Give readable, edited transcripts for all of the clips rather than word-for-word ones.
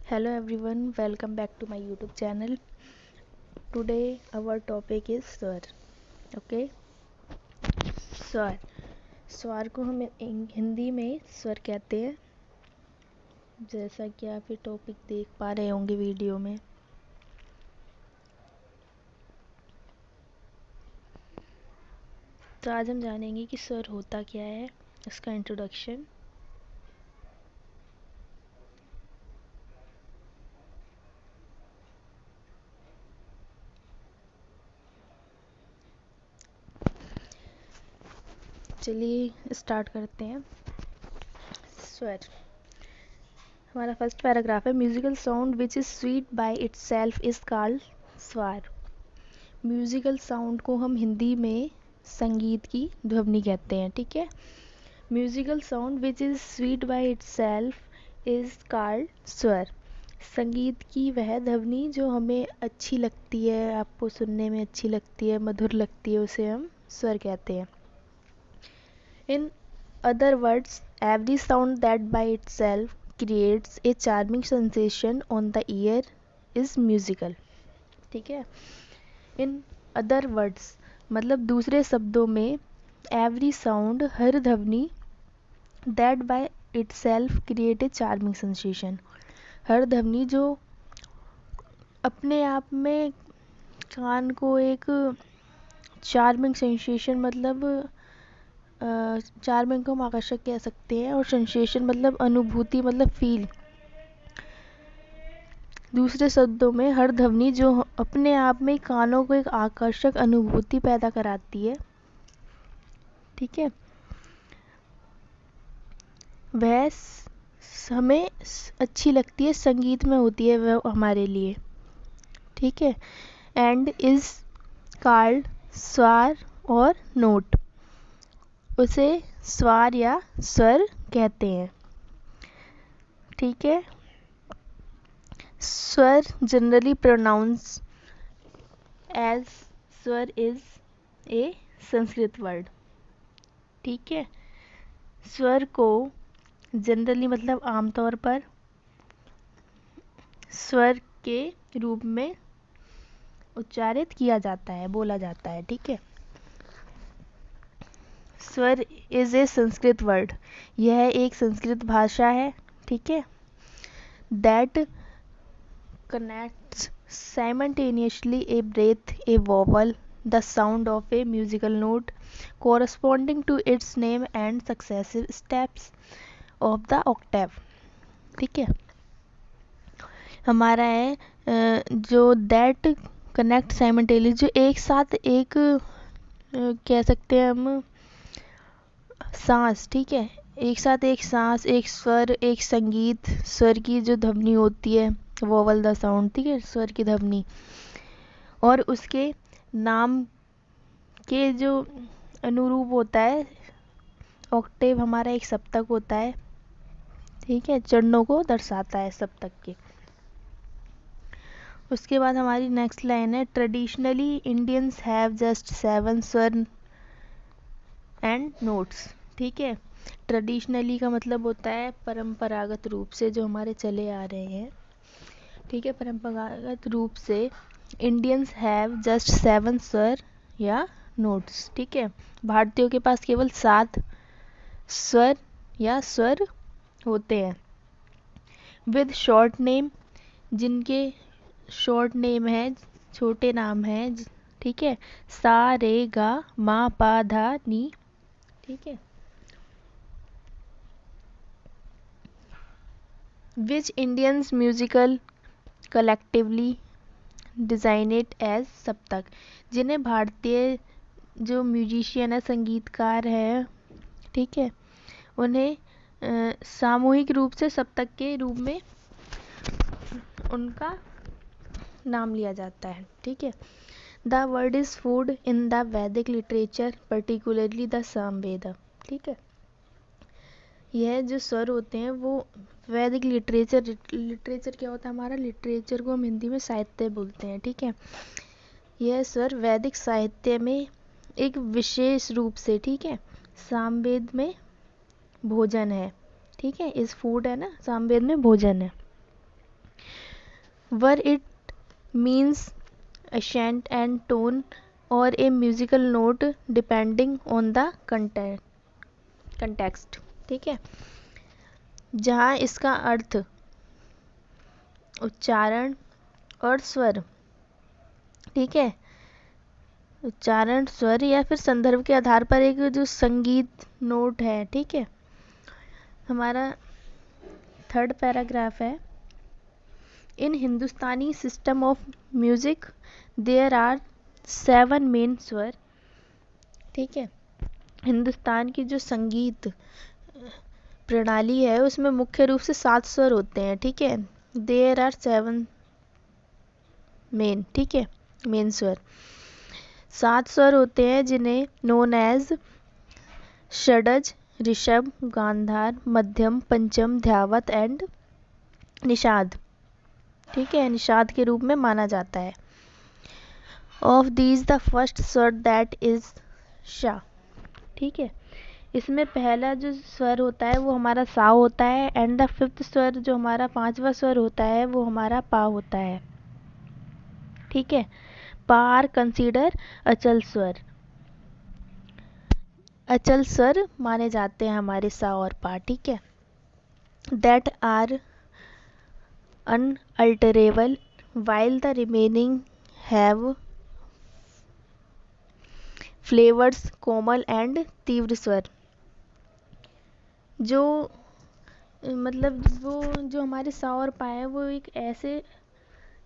Hello everyone, welcome back to my YouTube channel. Today our topic is स्वर. Okay, स्वर. स्वर को हम हिंदी में स्वर कहते हैं, जैसा कि आप ये टॉपिक देख पा रहे होंगे वीडियो में. तो आज हम जानेंगे कि स्वर होता क्या है, इसका इंट्रोडक्शन. चलिए स्टार्ट करते हैं. स्वर. हमारा फर्स्ट पैराग्राफ है. Musical sound which is sweet by itself is called स्वर. म्यूजिकल साउंड को हम हिंदी में संगीत की ध्वनि कहते हैं. ठीक है. Musical sound which is sweet by itself is called स्वर. संगीत की वह ध्वनि जो हमें अच्छी लगती है, आपको सुनने में अच्छी लगती है, मधुर लगती है, उसे हम स्वर कहते हैं. In other words, every sound that by itself creates a charming sensation on the year is musical. ठीक है. इन अदर वर्ड्स मतलब दूसरे शब्दों में, एवरी साउंड हर ध्वनि, that by itself create a charming sensation, हर ध्वनि जो अपने आप में कान को एक चार्मिंग सेंसेशन मतलब चार्मिंग को हम आकर्षक कह सकते हैं, और सेंसेशन मतलब अनुभूति मतलब फील. दूसरे शब्दों में हर ध्वनि जो अपने आप में कानों को एक आकर्षक अनुभूति पैदा कराती है. ठीक है. वह हमें अच्छी लगती है, संगीत में होती है वह हमारे लिए. ठीक है. एंड इज कॉल्ड स्वर और नोट. उसे स्वर या स्वर कहते हैं. ठीक है. स्वर जनरली प्रोनाउंस एज स्वर इज ए संस्कृत वर्ड. ठीक है. स्वर को जनरली मतलब आमतौर पर स्वर के रूप में उच्चारित किया जाता है, बोला जाता है. ठीक है. स्वर इज ए संस्कृत वर्ड. यह एक संस्कृत भाषा है. ठीक है. That connects simultaneously a breath, a vowel, the sound of a musical note corresponding to its name and successive steps of the octave. ठीक है. हमारा है जो दैट कनेक्ट साइमल्टेनियसली, जो एक साथ एक कह सकते हैं हम सांस. ठीक है. एक साथ एक सांस, एक स्वर, एक संगीत, स्वर की जो ध्वनि होती है, वोवल द साउंड. ठीक है. स्वर की ध्वनि और उसके नाम के जो अनुरूप होता है. ऑक्टेव हमारा एक सप्तक होता है. ठीक है. चरणों को दर्शाता है सप्तक के. उसके बाद हमारी नेक्स्ट लाइन है. ट्रेडिशनली इंडियंस हैव जस्ट 7 स्वर एंड नोट्स. ठीक है. ट्रेडिशनली का मतलब होता है परंपरागत रूप से, जो हमारे चले आ रहे हैं. ठीक है. परंपरागत रूप से इंडियंस हैव जस्ट 7 स्वर या नोट्स. ठीक है. भारतीयों के पास केवल 7 स्वर या स्वर होते हैं. विद शॉर्ट नेम, जिनके शॉर्ट नेम है, छोटे नाम है. ठीक है. सा रे गा मा पा धा नी. ठीक है. Which Indians musical collectively designed as saptak, जिन्हें भारतीय जो म्यूजिशियन है, संगीतकार है, ठीक है, उन्हें सामूहिक रूप से सप्तक के रूप में उनका नाम लिया जाता है. ठीक है. The word is food in the वैदिक लिटरेचर, पर्टिकुलरली द सामवेद. ठीक है. यह जो स्वर होते हैं वो वैदिक लिटरेचर, लिटरेचर क्या होता है हमारा, लिटरेचर को हम हिंदी में साहित्य बोलते हैं. ठीक है. यह स्वर वैदिक साहित्य में एक विशेष रूप से, ठीक है, सामवेद में भोजन है. ठीक है. इस फूड है ना, सामवेद में भोजन है. Where it means accent and tone or a musical note depending on the context। ठीक है, जहाँ इसका अर्थ, उच्चारण और स्वर, ठीक है, उच्चारण, स्वर या फिर संदर्भ के आधार पर एक जो संगीत नोट है। ठीक है, हमारा थर्ड पैराग्राफ है, in Hindustani system of music there are 7 main swar. ठीक है, हिंदुस्तान की जो संगीत प्रणाली है उसमें मुख्य रूप से 7 स्वर होते हैं। ठीक है, देयर आर 7 मेन, ठीक है, मेन स्वर, 7 स्वर होते हैं जिन्हें नोन एज षडज, ऋषभ, गांधार, मध्यम, पंचम, ध्यावत एंड निषाद। ठीक है, निषाद के रूप में माना जाता है। ऑफ दीज द फर्स्ट स्वर दैट इज शा। ठीक है, इसमें पहला जो स्वर होता है वो हमारा सा होता है, एंड द फिफ्थ स्वर जो हमारा 5वां स्वर होता है वो हमारा पा होता है। ठीक है, पा आर कंसीडर अचल स्वर, अचल स्वर माने जाते हैं हमारे सा और पा। ठीक है, that are unalterable while the remaining have flavors komal and tivra swar. जो मतलब वो जो हमारे सा और पा है वो एक ऐसे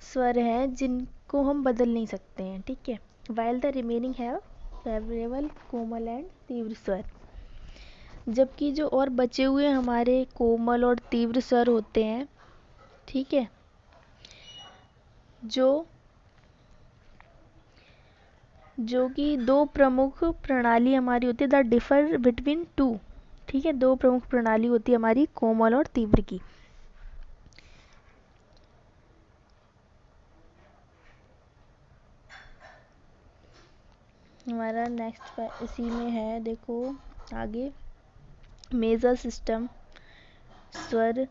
स्वर हैं जिनको हम बदल नहीं सकते हैं। ठीक है, while the remaining have flavorable Komal and tivra स्वर, जबकि जो और बचे हुए हमारे कोमल और तीव्र स्वर होते हैं, ठीक है, जो कि दो प्रमुख प्रणाली हमारी होती है, द डिफर बिटवीन टू। ठीक है, दो प्रमुख प्रणाली होती है हमारी कोमल और तीव्र की। हमारा नेक्स्ट इसी में है, देखो आगे, मेजर सिस्टम स्वर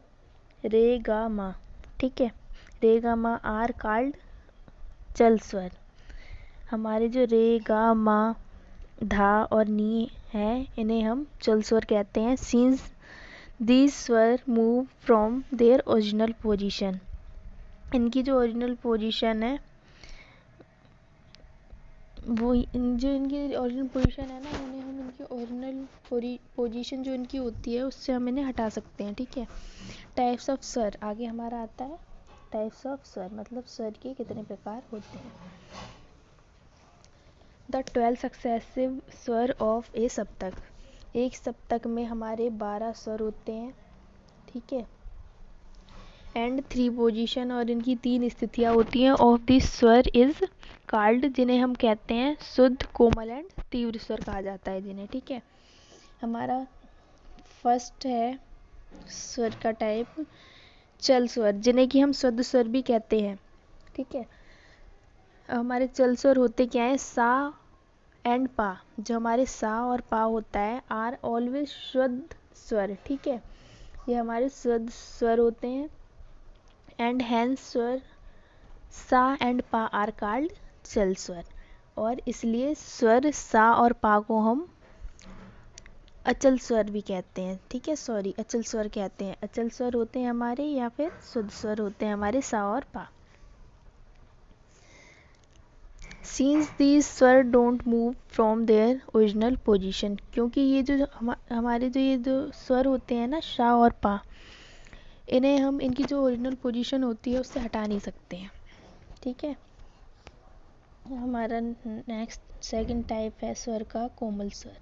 रे गा मा। ठीक है, रे गा मा आर कॉल्ड चल स्वर। हमारे जो रे गा मा धा और नी है इन्हें हम चल स्वर कहते हैं। सिंस दीज स्वर move from their original position, इनकी जो ओरिजिनल पोजीशन है वो जो इनकी ओरिजिनल पोजीशन है ना, उन्हें हम इनकी ओरिजिनल पोजीशन जो इनकी होती है उससे हम इन्हें हटा सकते हैं। ठीक है, टाइप्स ऑफ स्वर आगे हमारा आता है। टाइप्स ऑफ स्वर मतलब स्वर के कितने प्रकार होते हैं। द 12 सक्सेसिव स्वर ऑफ ए सप्तक, एक सप्तक में हमारे 12 स्वर होते हैं। ठीक है, एंड 3 पोजीशन और इनकी 3 स्थितियाँ होती हैं। ऑफ दिस स्वर इज कॉल्ड, जिन्हें हम कहते हैं शुद्ध, कोमल एंड तीव्र स्वर कहा जाता है जिन्हें। ठीक है, हमारा फर्स्ट है स्वर का टाइप चल स्वर, जिन्हें कि हम शुद्ध स्वर भी कहते हैं। ठीक है, हमारे चल स्वर होते क्या है, सा एंड पा। जो हमारे सा और पा होता है आर ऑलवेज शुद्ध स्वर। ठीक है, ये हमारे शुद्ध स्वर होते हैं, एंड हैंस स्वर सा एंड पा आर कॉल्ड चल स्वर, और इसलिए स्वर सा और पा को हम अचल स्वर भी कहते हैं। ठीक है, सॉरी, अचल स्वर कहते हैं। अचल स्वर होते हैं हमारे, या फिर शुद्ध स्वर होते हैं हमारे सा और पा। Since these स्वर don't move from their original position, क्योंकि ये जो हमारे जो ये जो स्वर होते हैं ना, शा और पा, इन्हें हम इनकी जो ओरिजिनल पोजीशन होती है उससे हटा नहीं सकते हैं। ठीक है, हमारा नेक्स्ट सेकंड टाइप है स्वर का कोमल स्वर।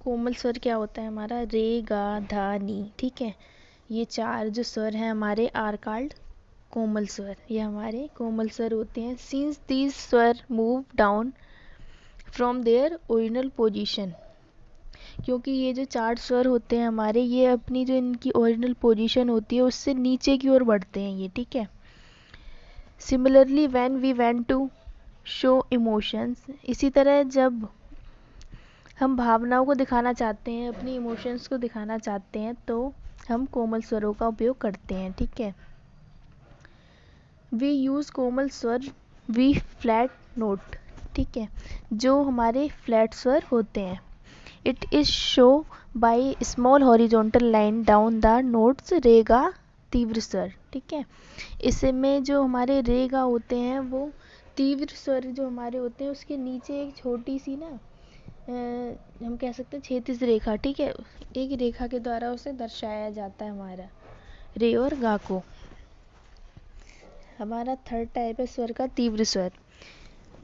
कोमल स्वर क्या होता है हमारा, रे गा धा नी। ठीक है, ये 4 जो स्वर हैं हमारे आर कॉल्ड कोमल स्वर, ये हमारे कोमल स्वर होते हैं। सिंस दीज स्वर move down from their original position, क्योंकि ये जो 4 स्वर होते हैं हमारे, ये अपनी जो इनकी ओरिजिनल पोजीशन होती है उससे नीचे की ओर बढ़ते हैं ये। ठीक है, similarly when we want to show emotions, इसी तरह जब हम भावनाओं को दिखाना चाहते हैं, अपनी इमोशंस को दिखाना चाहते हैं, तो हम कोमल स्वरों का उपयोग करते हैं। ठीक है, वी यूज़ कोमल स्वर, वी फ्लैट नोट, ठीक है, जो हमारे फ्लैट स्वर होते हैं। It is show by small horizontal line down the notes रे गा तीव्र स्वर, ठीक है। इसमें जो हमारे रे गा होते हैं वो तीव्र स्वर जो हमारे होते हैं उसके नीचे एक छोटी सी ना हम कह सकते हैं क्षैतिज रेखा, ठीक है, एक रेखा के द्वारा उसे दर्शाया जाता है हमारा रे और गा को। हमारा थर्ड टाइप है स्वर का तीव्र स्वर।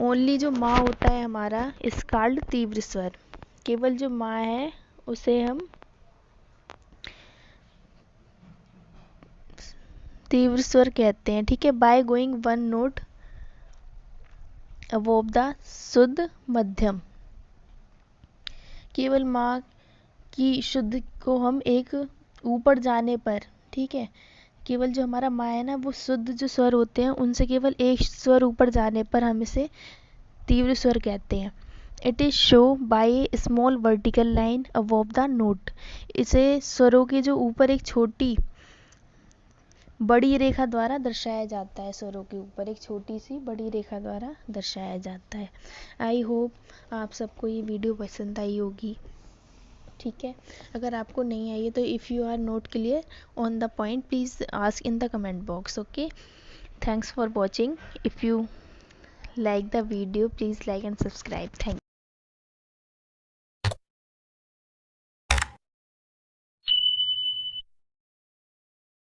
ओनली जो माँ होता है हमारा इस कॉल्ड तीव्र स्वर, केवल जो माँ है उसे हम तीव्र स्वर कहते हैं, ठीक है। By going one note above the शुद्ध मध्यम, केवल माँ की शुद्ध को हम एक ऊपर जाने पर, ठीक है, केवल जो हमारा माँ है ना वो शुद्ध जो स्वर होते हैं उनसे केवल एक स्वर ऊपर जाने पर हम इसे तीव्र स्वर कहते हैं। It is show by small vertical line above the note, इसे स्वरों के जो ऊपर एक छोटी बड़ी रेखा द्वारा दर्शाया जाता है, स्वरों के ऊपर एक छोटी सी बड़ी रेखा द्वारा दर्शाया जाता है। आई होप आप सबको ये वीडियो पसंद आई होगी, ठीक है। अगर आपको नहीं आई है तो if you are not clear on the point please ask in the comment box, okay. Thanks for watching. If you like the video please like and subscribe. Thank you.